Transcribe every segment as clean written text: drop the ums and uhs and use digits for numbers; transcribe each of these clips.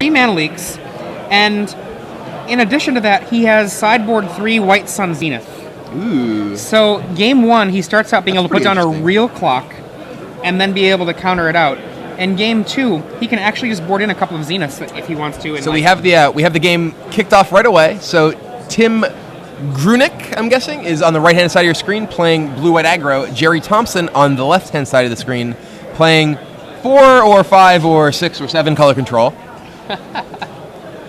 3 mana leaks, and in addition to that, he has sideboard 3 White Sun Zenith. Ooh. So game 1, he starts out being able to put down a real clock, and then be able to counter it out. In game 2, he can actually just board in a couple of Zeniths if he wants to. So we have the game kicked off right away. So Tim Gruneich, I'm guessing, is on the right-hand side of your screen playing blue-white aggro. Gerry Thompson on the left-hand side of the screen playing 4 or 5 or 6 or 7 color control.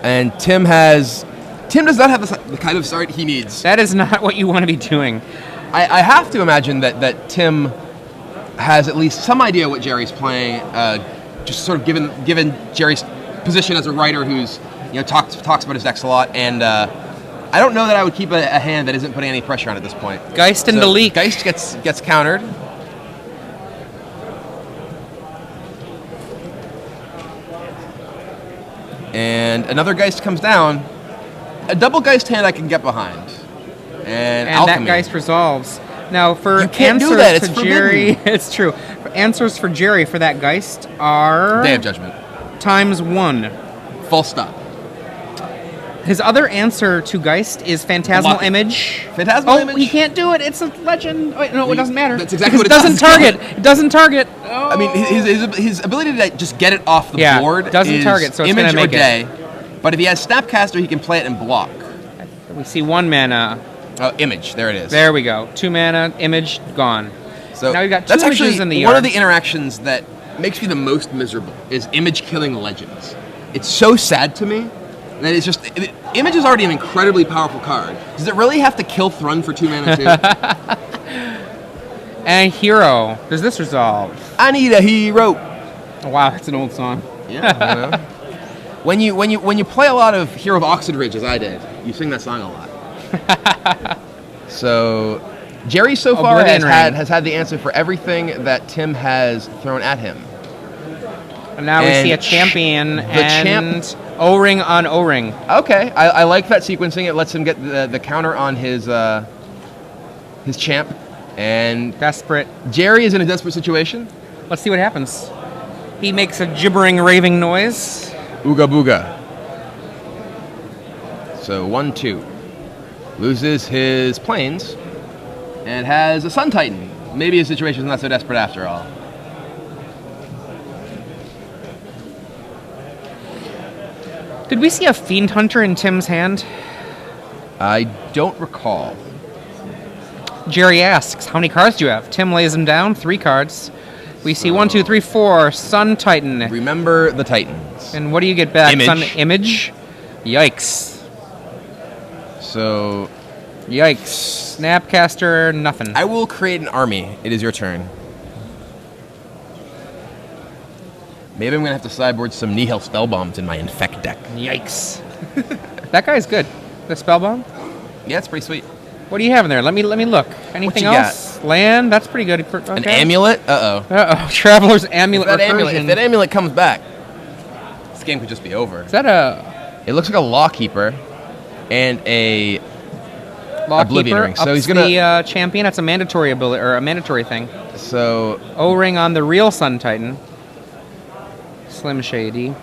And Tim does not have the kind of start he needs. That is not what you want to be doing. I have to imagine that Tim has at least some idea what Gerry's playing, just sort of given Gerry's position as a writer who's talks about his decks a lot, and I don't know that I would keep a hand that isn't putting any pressure on at this point. Geist and the leak. Geist gets countered. And another Geist comes down. A double Geist hand I can get behind. And Alchemy. That Geist resolves. Now, for you can't answers do that. It's to forbidden. Gerry, it's true. Answers for Gerry for that Geist are... Day of Judgment. ×1. Full stop. His other answer to Geist is Phantasmal Image. Phantasmal Image? Oh, he can't do it. It's a legend. Oh, no, it doesn't matter. That's exactly what it doesn't target. It doesn't target. Oh. I mean, his ability to just get it off the board doesn't is target, so it's Image gonna make or Day. But if he has Snapcaster, he can play it and block. We see 1 mana. Oh, Image. There it is. There we go. 2 mana, Image, gone. So now we've got 2 that's images actually in the one yard. of the interactions that makes me the most miserable is Image killing legends. It's so sad to me that it's just... Image is already an incredibly powerful card. Does it really have to kill Thrun for 2 mana too? And Hero. Does this resolve? I need a hero. Oh, wow, that's an old song. Yeah. When you play a lot of Hero of Oxenridge, as I did, you sing that song a lot. So Gerry so far has had the answer for everything that Tim has thrown at him. And now we see a champion and O-ring on O-ring. Okay, I like that sequencing. It lets him get the counter on his champ. And desperate. Gerry is in a desperate situation. Let's see what happens. He makes a gibbering, raving noise. Ooga booga. So 1-2. Loses his planes and has a Sun Titan. Maybe his situation is not so desperate after all. Did we see a Fiend Hunter in Tim's hand? I don't recall. Gerry asks, how many cards do you have? Tim lays them down, 3 cards. We see 1, 2, 3, 4, Sun Titan. Remember the Titans. And what do you get back? Image. Sun Image? Yikes. So... Yikes. Snapcaster, nothing. I will create an army. It is your turn. Maybe I'm going to have to sideboard some Nihil Spellbombs in my Infect deck. Yikes. That guy's good. The Spellbomb? Yeah, it's pretty sweet. What do you have in there? Let me look. Anything else? Land? That's pretty good. Okay. An amulet? Uh-oh. Traveler's Amulet If that amulet comes back, this game could just be over. Is that a... It looks like a Lawkeeper and a... Oblivion Ring. So he's gonna the champion. That's a mandatory ability or a mandatory thing. So O-ring on the real Sun Titan. Slim Shady.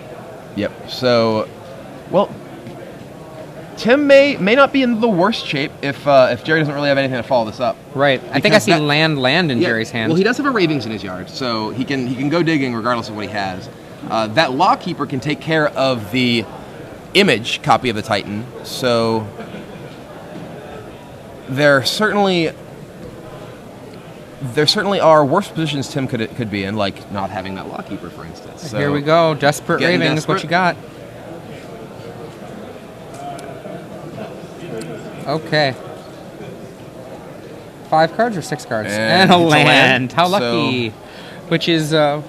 Yep. So, well, Tim may not be in the worst shape if Gerry doesn't really have anything to follow this up. Right. I think I see land in Gerry's hand. Well, he does have a Ravings in his yard, so he can go digging regardless of what he has. That Lawkeeper can take care of the Image copy of the Titan. So. There certainly are worse positions Tim could be in, like not having that Lawkeeper, for instance. So here we go. Desperate Ravings. What you got? Okay. 5 cards or 6 cards? And a land. How lucky. Which is not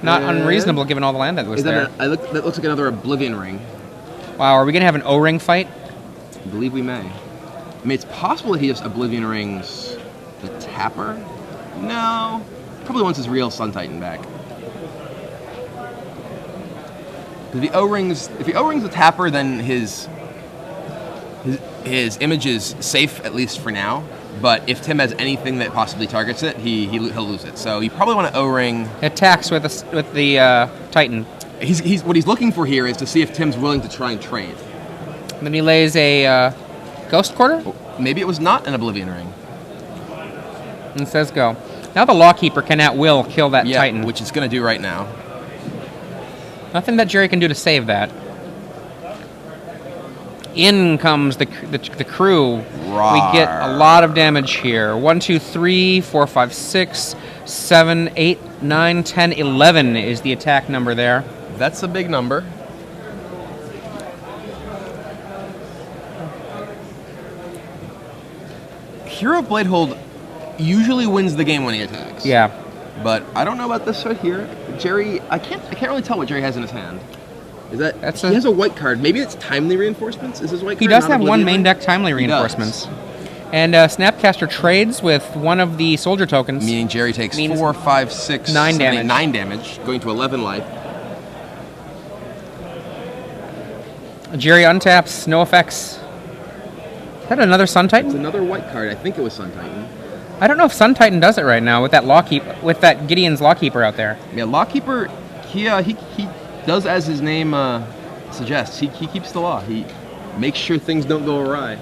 unreasonable given all the land that was there. That looks like another Oblivion Ring. Wow, are we going to have an O-ring fight? I believe we may. I mean, it's possible that he just Oblivion Rings the Tapper. No, probably wants his real Sun Titan back. If he O-rings the Tapper, then his Image is safe, at least for now. But if Tim has anything that possibly targets it, he'll lose it. So you probably want to O-ring. Attacks with the Titan. what he's looking for here is to see if Tim's willing to try and trade. And then he lays a Ghost Quarter. Maybe it was not an Oblivion Ring. And says go. Now the Lawkeeper can at will kill that Titan. Which it's going to do right now. Nothing that Gerry can do to save that. In comes the crew. Rawr. We get a lot of damage here. 1, 2, 3, 4, 5, 6, 7, 8, 9, 10, 11 is the attack number there. That's a big number. Hero Bladehold usually wins the game when he attacks. Yeah. But I don't know about this right here. Gerry, I can't really tell what Gerry has in his hand. Is that he has a white card? Maybe it's Timely Reinforcements. Is his white card? He does have one main deck Timely Reinforcements. And Snapcaster trades with one of the soldier tokens. Meaning Gerry takes 4, 5, 6, 9 7, damage. 8, 9 damage, going to 11 life. Gerry untaps, no effects. Is that another Sun Titan? It's another white card. I think it was Sun Titan. I don't know if Sun Titan does it right now with that Gideon's Lawkeeper out there. Yeah, Lawkeeper, he does as his name suggests. He keeps the law. He makes sure things don't go awry.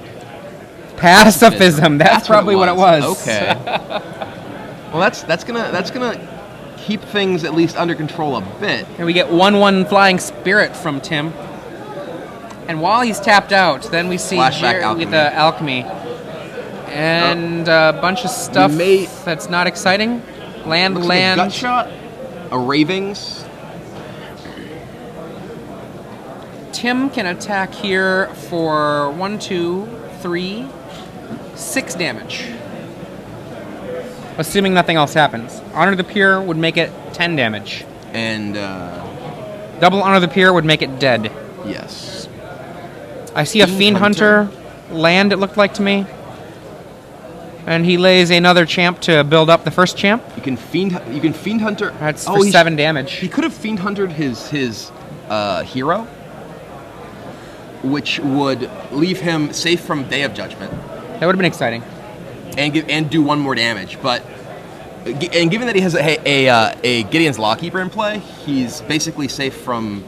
Pacifism. That's probably what it was. Okay. Well, that's gonna keep things at least under control a bit. And we get 1/1 Flying Spirit from Tim. And while he's tapped out, then we see Gerry with the Alchemy. And a bunch of stuff that's not exciting. Land. A gut shot, a Ravings. Tim can attack here for 1, 2, 3, 6 damage. Assuming nothing else happens. Honor the Peer would make it 10 damage. And double Honor the Peer would make it dead. Yes. I see a Fiend Hunter land, it looked like to me. And he lays another champ to build up the first champ. You can Fiend Hunter. That's for 7 damage. He could have Fiend Huntered his hero, which would leave him safe from Day of Judgment. That would have been exciting. And do 1 more damage, but given that he has a Gideon's Lawkeeper in play, he's basically safe from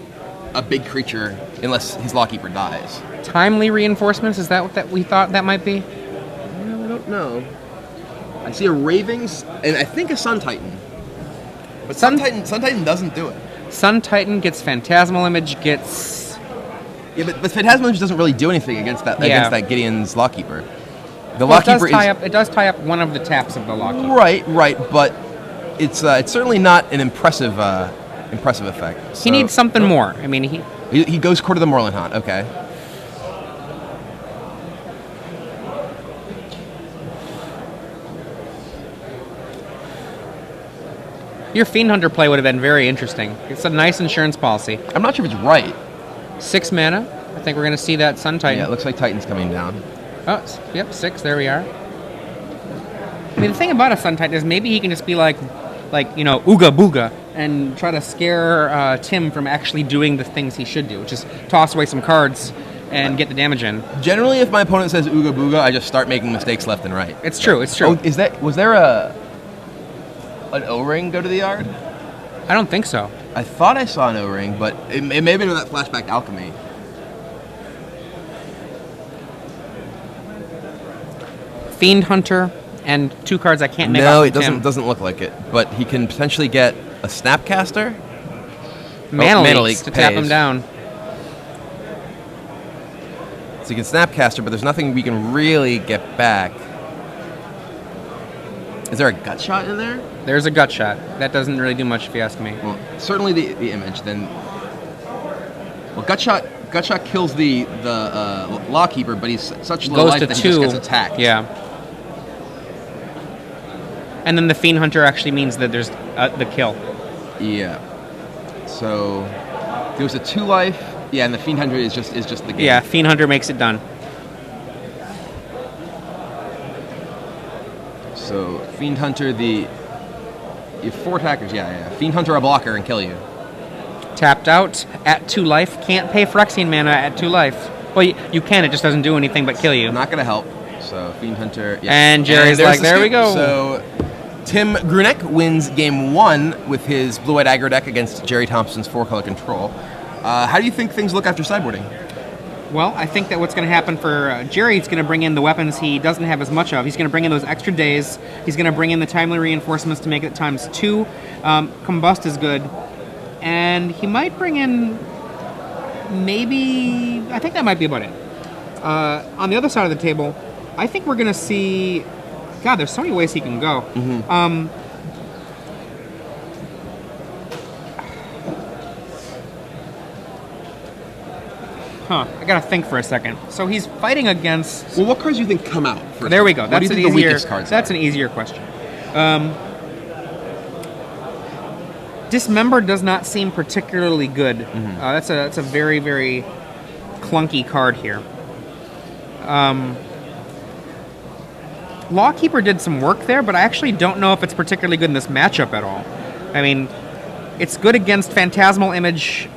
a big creature unless his Lawkeeper dies. Timely Reinforcements, is that what we thought that might be? I don't know. I see a Ravings and I think a Sun Titan. But Sun Titan doesn't do it. Sun Titan gets Phantasmal Image, gets... Yeah, but Phantasmal Image doesn't really do anything against that Gideon's Lawkeeper. The well, Lawkeeper it does tie up one of the taps of the Lawkeeper. Right, but it's certainly not an impressive effect. He needs something more. I mean, he goes Court of the Moorland Haunt. Okay. Your Fiend Hunter play would have been very interesting. It's a nice insurance policy. I'm not sure if it's right. 6 mana. I think we're going to see that Sun Titan. Yeah, it looks like Titan's coming down. Oh, yep, 6. There we are. I mean, the thing about a Sun Titan is maybe he can just be like Ooga Booga, and try to scare Tim from actually doing the things he should do, which is toss away some cards and get the damage in. Generally, if my opponent says Ooga Booga, I just start making mistakes left and right. It's true. Oh, was there an O-ring go to the yard? I don't think so. I thought I saw an O-ring, but it may have been in that flashback Alchemy. Fiend Hunter and 2 cards I can't make. No, it doesn't look like it. But he can potentially get a Snapcaster. Mana Leaks to tap him down. So you can Snapcaster, but there's nothing we can really get back. Is there a Gut Shot in there? There's a Gut Shot. That doesn't really do much if you ask me. Well, certainly the image. Then, well, Gut Shot kills the Lawkeeper, but he's such low life that he just gets attacked. Yeah. And then the Fiend Hunter actually means that there's the kill. Yeah. So there's a 2 life. Yeah, and the Fiend Hunter is just the game. Yeah, Fiend Hunter makes it done. So Fiend Hunter, you have 4 attackers. Yeah. Fiend Hunter a blocker and kill you. Tapped out at 2 life. Can't pay Phyrexian mana at 2 life. Well, you can. It just doesn't do anything but kill you. Not gonna help. So Fiend Hunter. Yeah. And Gerry's like, there we go. So Tim Gruneich wins game 1 with his blue-white aggro deck against Gerry Thompson's 4-color control. How do you think things look after sideboarding? Well, I think that what's going to happen for Gerry, he's going to bring in the weapons he doesn't have as much of. He's going to bring in those extra days. He's going to bring in the timely reinforcements to make it ×2. Combust is good. And he might bring in maybe... I think that might be about it. On the other side of the table, I think we're going to see... God, there's so many ways he can go. Mm-hmm. I gotta think for a second. So he's fighting against... Well, what cards do you think come out first? There we go. What do you think the weakest cards That's are? an easier question. Dismember does not seem particularly good. Mm-hmm. That's a very, very clunky card here. Lawkeeper did some work there, but I actually don't know if it's particularly good in this matchup at all. I mean, it's good against Phantasmal Image.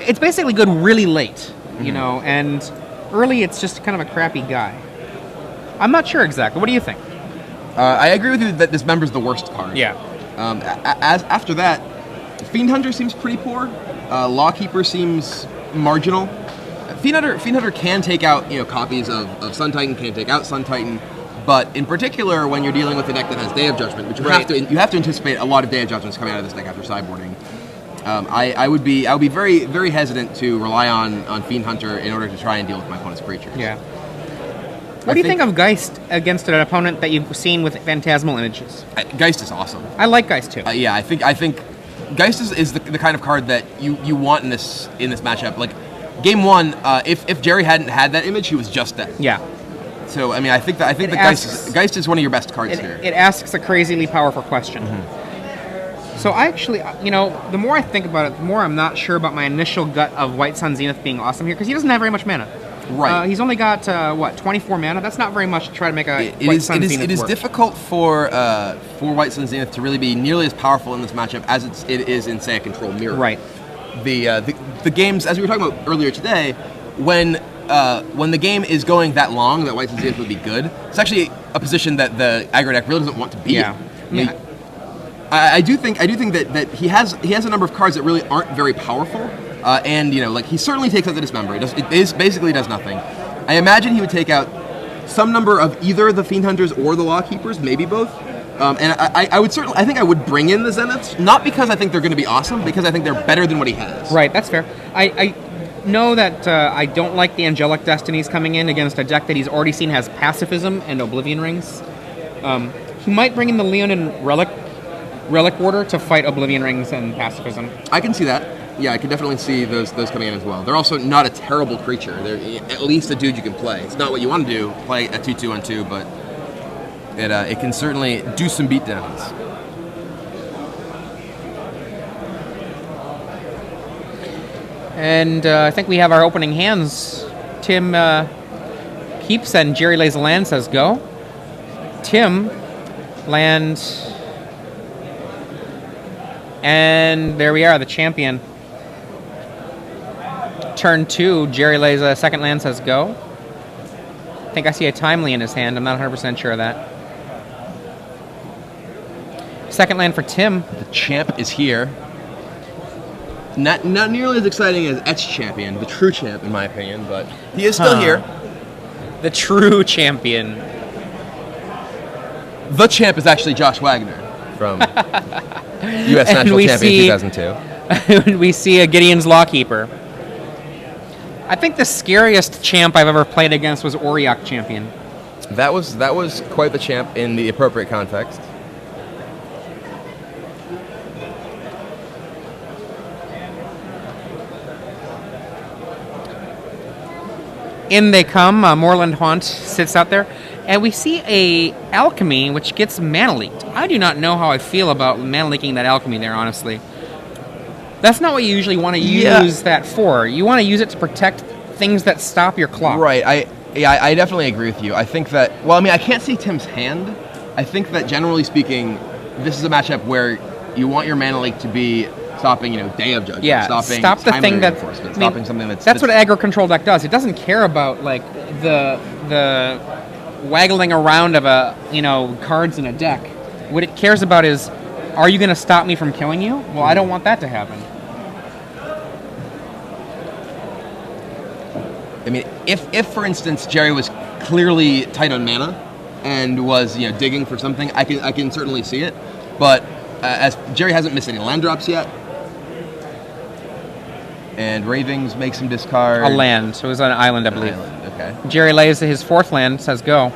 It's basically good really late, you know, and early it's just kind of a crappy guy. I'm not sure exactly. What do you think? I agree with you that Dismember's the worst card. Yeah. After that, Fiend Hunter seems pretty poor. Lawkeeper seems marginal. Fiend Hunter can take out copies of Sun Titan, can take out Sun Titan, but in particular when you're dealing with a deck that has Day of Judgment, which you have to anticipate a lot of Day of Judgments coming out of this deck after sideboarding. I would be very, very hesitant to rely on Fiend Hunter in order to try and deal with my opponent's creatures. Yeah. What do you think of Geist against an opponent that you've seen with Phantasmal Images? Geist is awesome. I like Geist too. Yeah, I think Geist is the kind of card that you want in this matchup. Like game 1, if Gerry hadn't had that image, he was just dead. Yeah. So I mean, I think that Geist is one of your best cards here. It asks a crazily powerful question. So I actually, the more I think about it, the more I'm not sure about my initial gut of White Sun Zenith being awesome here, because he doesn't have very much mana. Right. He's only got, 24 mana? That's not very much to try to make a White Sun Zenith It is work. difficult for White Sun Zenith to really be nearly as powerful in this matchup as it is in, say, a control mirror. Right. The games, as we were talking about earlier today, when the game is going that long, that White Sun Zenith would be good. It's actually a position that the aggro deck really doesn't want to be. Yeah. I do think that he has a number of cards that really aren't very powerful, and he certainly takes out the Dismember. It basically does nothing. I imagine he would take out some number of either the Fiend Hunters or the Lawkeepers, maybe both. And I think I would bring in the Zeniths, not because I think they're going to be awesome, because I think they're better than what he has. Right, that's fair. I know that I don't like the Angelic Destinies coming in against a deck that he's already seen has Pacifism and Oblivion Rings. He might bring in the Leonin Relic Warder to fight Oblivion Rings and Pacifism. I can see that. Yeah, I can definitely see those coming in as well. They're also not a terrible creature. They're at least a dude you can play. It's not what you want to do, play a 2/2 on 2, but it can certainly do some beatdowns. And I think we have our opening hands. Tim keeps and Gerry lays a land, says go. Tim land, and there we are, the champion. Turn 2, Gerry lays a second land, says go. I think I see a Timely in his hand. I'm not 100% sure of that. Second land for Tim. The champ is here. Not nearly as exciting as Etch Champion, the true champ in my opinion, but he is still here. The true champion. The champ is actually Josh Wagner from U.S. National Champion 2002. We see a Gideon's Lawkeeper. I think the scariest champ I've ever played against was Auriok Champion. That was quite the champ in the appropriate context. In they come. Moorland Haunt sits out there. And we see a Alchemy, which gets mana leaked. I do not know how I feel about mana leaking that Alchemy there, honestly. That's not what you usually want to use that for. You want to use it to protect things that stop your clock. Right. I definitely agree with you. I think that... Well, I mean, I can't see Tim's hand. I think that, generally speaking, this is a matchup where you want your mana leak to be stopping, Day of Judgment. Yeah, stop the thing that... stopping something that's what aggro control deck does. It doesn't care about, like, the waggling around of cards in a deck. What it cares about is, are you going to stop me from killing you? Well, I don't want that to happen. I mean, if for instance Gerry was clearly tight on mana and was digging for something, I can certainly see it. But as Gerry hasn't missed any land drops yet, and Ravings makes him discard a land. So it was on an island, I believe. Okay. Gerry lays his 4th land, says go.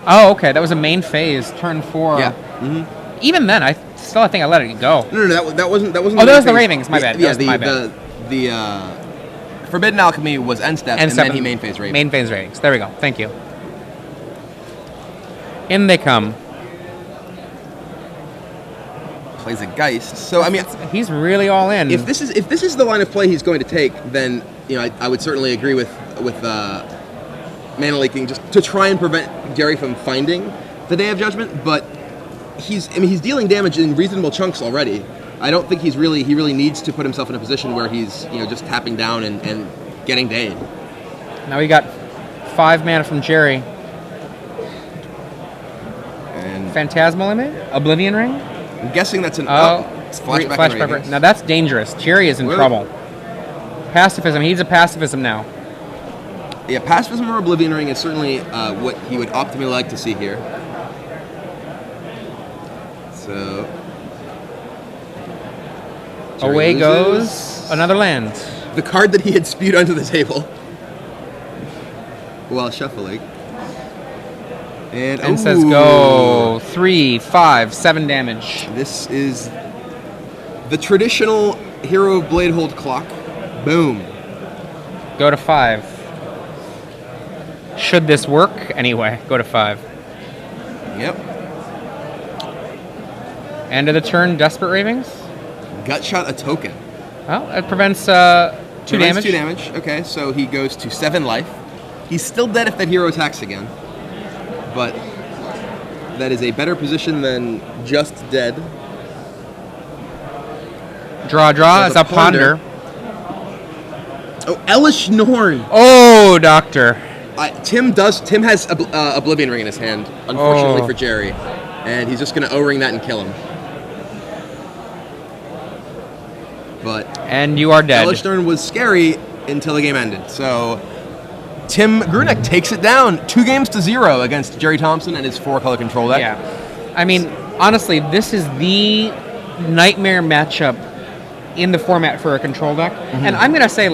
Oh, okay. That was a main phase, turn 4. Yeah. Mm-hmm. Even then, I think I let it go. No, that wasn't. Oh, that was the Ravings. My bad. Yeah, my bad. The Forbidden Alchemy was end step, and then he main phase Ravings. Main phase Ravings. There we go. Thank you. In they come. Plays a Geist. So I mean, he's really all in. If this is the line of play he's going to take, then I would certainly agree with mana leaking just to try and prevent Gerry from finding the Day of Judgment. But he's dealing damage in reasonable chunks already. I don't think he really needs to put himself in a position where he's just tapping down and getting Dayed. Now we got 5 mana from Gerry. And Phantasmal Image? Oblivion Ring? I'm guessing that's an it's flashback. Now that's dangerous. Gerry is in trouble. Pacifism. He needs a pacifism now. Yeah, pacifism or Oblivion Ring is certainly what he would optimally like to see here. So away goes another land. The card that he had spewed onto the table while shuffling. And says go 3, 5, 7 damage. This is the traditional Hero of Bladehold clock. Boom. Go to 5. Should this work? Anyway, go to 5. Yep. End of the turn, Desperate Ravings. Gutshot a token. Well, it prevents 2 damage. 2 damage. Okay, so he goes to 7 life. He's still dead if that hero attacks again. But that is a better position than just dead. Draw as a ponder. Oh, Elish Norn. Oh, Doctor. Tim has Oblivion Ring in his hand, unfortunately for Gerry. And he's just going to O-ring that and kill him. And you are dead. Elish Norn was scary until the game ended. So Tim Gruneich takes it down 2-0 against Gerry Thompson and his 4-color control deck. Yeah. I mean, honestly, this is the nightmare matchup in the format for a control deck. Mm-hmm. And I'm going to say,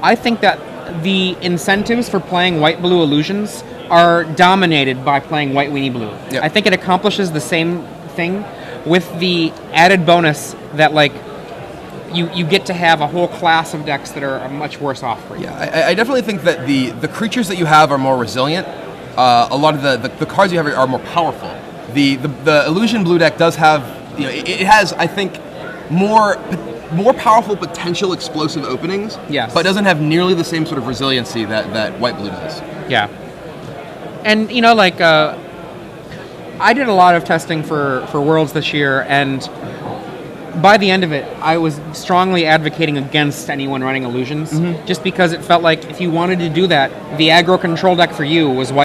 I think that the incentives for playing white-blue illusions are dominated by playing white weenie blue. Yep. I think it accomplishes the same thing with the added bonus that, you get to have a whole class of decks that are much worse off for you. Yeah, I definitely think that the creatures that you have are more resilient. A lot of the cards you have are more powerful. The Illusion Blue deck does have, it has, I think, more powerful potential explosive openings. Yes. But doesn't have nearly the same sort of resiliency that White Blue does. Yeah. And, I did a lot of testing for Worlds this year, and by the end of it, I was strongly advocating against anyone running illusions, just because it felt like if you wanted to do that, the aggro control deck for you was white.